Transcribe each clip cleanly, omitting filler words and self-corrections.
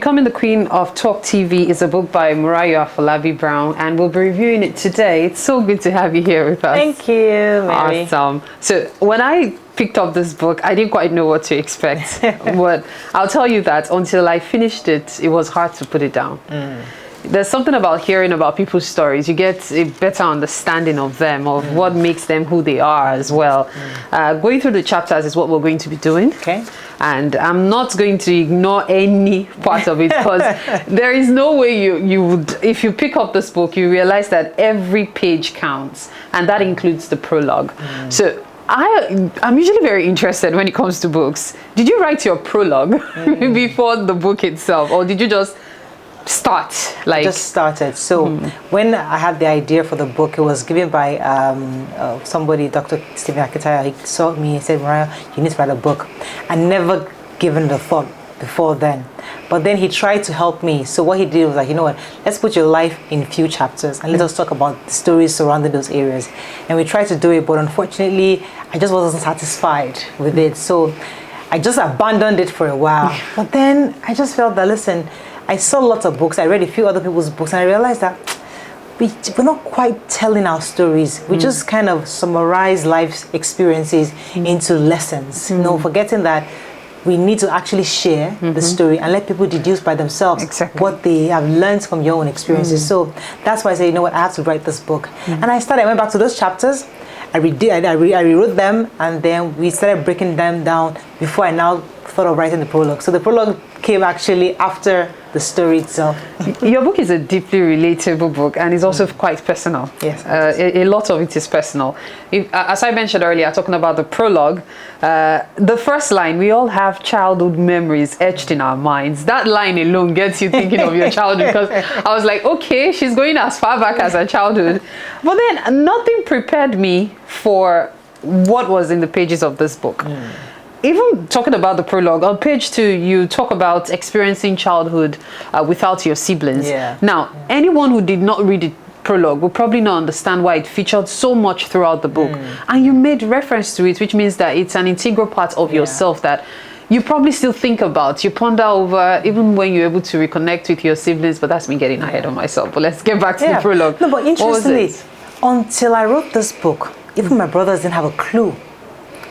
Becoming the Queen of Talk TV is a book by Morayo Brown, and we'll be reviewing it today. It's so good to have you here with us. Thank you, Mary. Awesome. So when I picked up this book, I didn't quite know what to expect. But I'll tell you that until I finished it, it was hard to put it down. There's something about hearing about people's stories. You get a better understanding of them, of what makes them who they are as well. Going through the chapters is what we're going to be doing. Okay. And I'm not going to ignore any part of it, because there is no way you would, if you pick up this book, you realize that every page counts, and that includes the prologue. So I'm usually very interested when it comes to books. Did you write your prologue before the book itself, or did you just start? I just started. So when I had the idea for the book, it was given by somebody, Dr. Esteem. He saw me and said, "Morayo, you need to write a book." I never given the thought before then, but then he tried to help me. So what he did was like, you know what, let's put your life in few chapters and let us talk about the stories surrounding those areas. And we tried to do it, but unfortunately I just wasn't satisfied with it, so I just abandoned it for a while. But then I just felt that, listen, I saw lots of books, I read a few other people's books, and I realized that we're not quite telling our stories. We just kind of summarize life's experiences into lessons, you know, forgetting that we need to actually share the story and let people deduce by themselves what they have learned from your own experiences. So that's why I say, you know what, I have to write this book. And I went back to those chapters, I rewrote them, and then we started breaking them down before I now thought of writing the prologue. So the prologue came actually after the story itself. Your book is a deeply relatable book, and it's also quite personal. Yes. A lot of it is personal. As I mentioned earlier, talking about the prologue, the first line, we all have childhood memories etched in our minds. That line alone gets you thinking of your childhood, because I was like, okay, she's going as far back as her childhood. But then nothing prepared me for what was in the pages of this book. Even talking about the prologue, on page 2, you talk about experiencing childhood without your siblings. Now, anyone who did not read the prologue will probably not understand why it featured so much throughout the book. And you made reference to it, which means that it's an integral part of yourself that you probably still think about, you ponder over, even when you're able to reconnect with your siblings. But that's me getting ahead of myself. But let's get back to the prologue. No, but interestingly, until I wrote this book, even my brothers didn't have a clue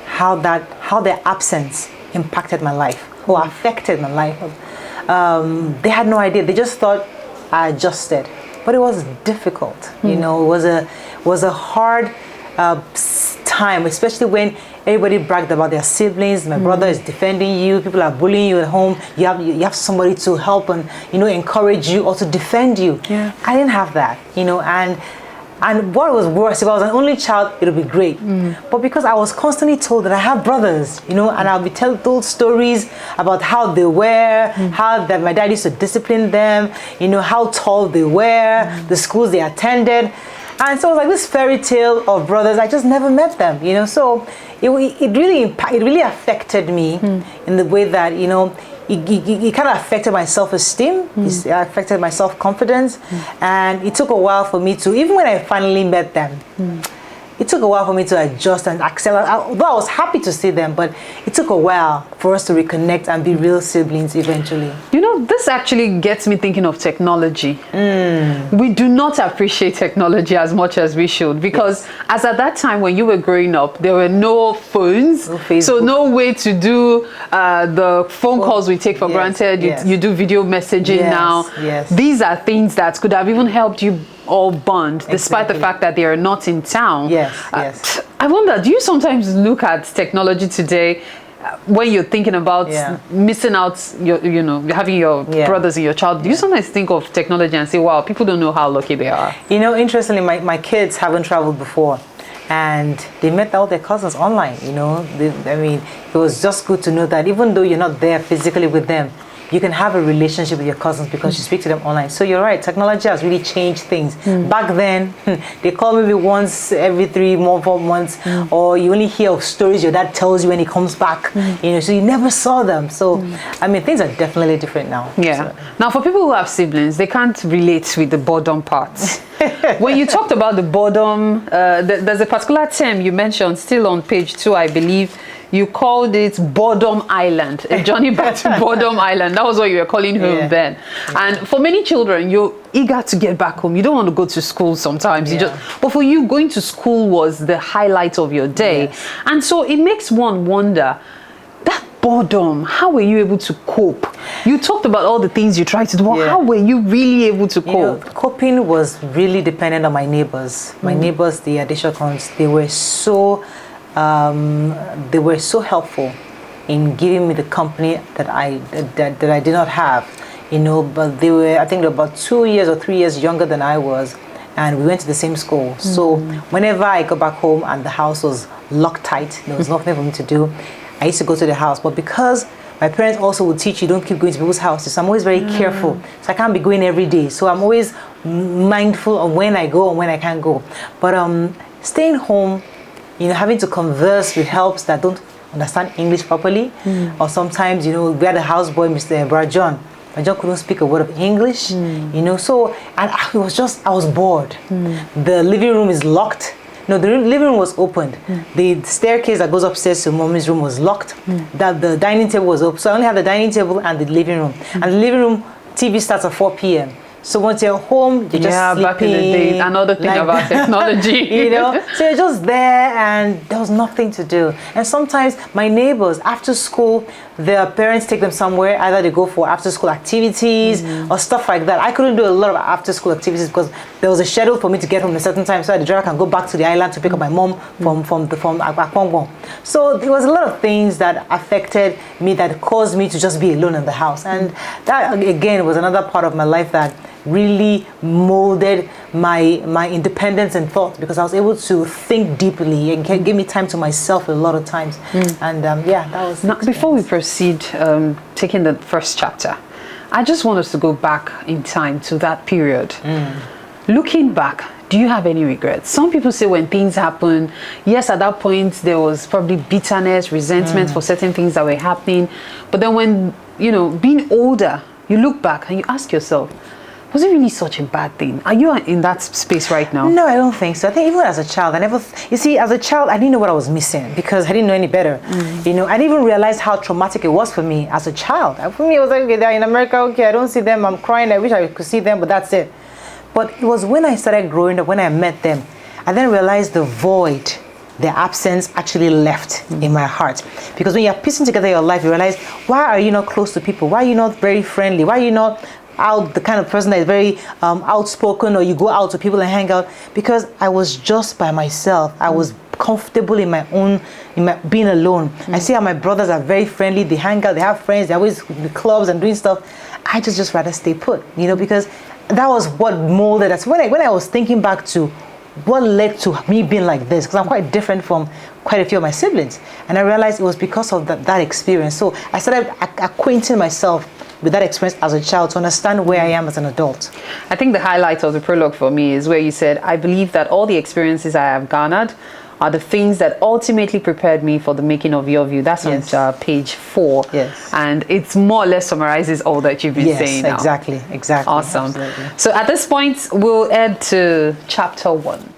how their absence impacted my life or affected my life. They had no idea. They just thought I adjusted, but it was difficult. You know, it was a hard time, especially when everybody bragged about their siblings. My brother is defending you. People are bullying you at home. You have somebody to help and, you know, encourage you or to defend you. I didn't have that, you know, and what was worse, if I was an only child, it would be great. But because I was constantly told that I have brothers, you know, and I'll be told stories about how they were, how that my dad used to discipline them, you know, how tall they were, the schools they attended. And so it was like this fairy tale of brothers. I just never met them, you know. So it really affected me in the way that, you know, it kind of affected my self-esteem, it affected my self-confidence, and it took a while for me to, even when I finally met them, it took a while for me to adjust and accept. Although I was happy to see them, but it took a while for us to reconnect and be real siblings eventually. You know, this actually gets me thinking of technology. We do not appreciate technology as much as we should, because as at that time when you were growing up, there were no phones, so no way to do the phone calls we take for granted. You do video messaging now. These are things that could have even helped you all bond, despite the fact that they are not in town. I wonder, do you sometimes look at technology today when you're thinking about missing out, you know, having your brothers in your child? Do you sometimes think of technology and say, wow, people don't know how lucky they are? You know, interestingly, my kids haven't traveled before, and they met all their cousins online, you know. I mean, it was just good to know that even though you're not there physically with them, you can have a relationship with your cousins because you speak to them online. So you're right, technology has really changed things. Back then, they call maybe once every 3 or 4 months, or you only hear of stories your dad tells you when he comes back. You know, so you never saw them. So I mean, things are definitely different now. Now, for people who have siblings, they can't relate with the boredom part. When you talked about the boredom, there's a particular term you mentioned still on page 2, I believe. You called it Boredom Island, a journey back to Boredom Island. That was what you were calling home then. And for many children, you're eager to get back home. You don't want to go to school sometimes. But for you, going to school was the highlight of your day. And so it makes one wonder, that boredom, how were you able to cope? You talked about all the things you tried to do, but how were you really able to cope? Coping was really dependent on my neighbors. My neighbors, the Adishakons, they were so helpful in giving me the company that I did not have, but they were, I think they were about 2 years or 3 years younger than I was, and we went to the same school. So whenever I go back home and the house was locked tight, there was nothing for me to do, I used to go to the house. But because my parents also would teach you don't keep going to people's houses, so I'm always very careful. So I can't be going every day. So I'm always mindful of when I go and when I can't go. But staying home, having to converse with helps that don't understand English properly, or sometimes, we had a houseboy, Mr. Brajon. Brajon couldn't speak a word of English, so, and I was bored. The living room is locked. No, the living room was opened. The staircase that goes upstairs to mommy's room was locked. That the dining table was open. So I only had the dining table and the living room. And the living room TV starts at 4 p.m. So once you're home, you're just sleeping. Back in the days, another thing about technology. So you're just there and there was nothing to do. And sometimes my neighbors, after school, their parents take them somewhere. Either they go for after school activities or stuff like that. I couldn't do a lot of after school activities because there was a schedule for me to get home at a certain time so that the driver can go back to the island to pick up my mom from Akpongwon. So there was a lot of things that affected me that caused me to just be alone in the house. And that, again, was another part of my life that really molded my independence and thought, because I was able to think deeply and give me time to myself a lot of times. And that was. Now, before we proceed, taking the first chapter, I just want us to go back in time to that period. Looking back, do you have any regrets? Some people say when things happen, yes, at that point there was probably bitterness, resentment for certain things that were happening, but then when being older, you look back and you ask yourself, was it really such a bad thing? Are you in that space right now? No, I don't think so. I think even as a child, as a child, I didn't know what I was missing because I didn't know any better. I didn't even realize how traumatic it was for me as a child. For me, it was like, okay, they're in America, okay, I don't see them, I'm crying, I wish I could see them, but that's it. But it was when I started growing up, when I met them, I then realized the void, their absence actually left in my heart. Because when you're piecing together your life, you realize, why are you not close to people? Why are you not very friendly? Why are you not the kind of person that is very outspoken, or you go out to people and hang out? Because I was just by myself. I was comfortable in my being alone. I see how my brothers are very friendly. They hang out, they have friends, they're always in the clubs and doing stuff. I just rather stay put, because that was what molded us. When I was thinking back to what led to me being like this, because I'm quite different from quite a few of my siblings, and I realized it was because of that experience. So I started acquainting myself with that experience as a child to understand where I am as an adult. I think the highlight of the prologue for me is where you said, I believe that all the experiences I have garnered are the things that ultimately prepared me for the making of Your View. That's on page 4. Yes. And it's more or less summarizes all that you've been saying now. Exactly. Awesome. Absolutely. So at this point, we'll head to chapter 1.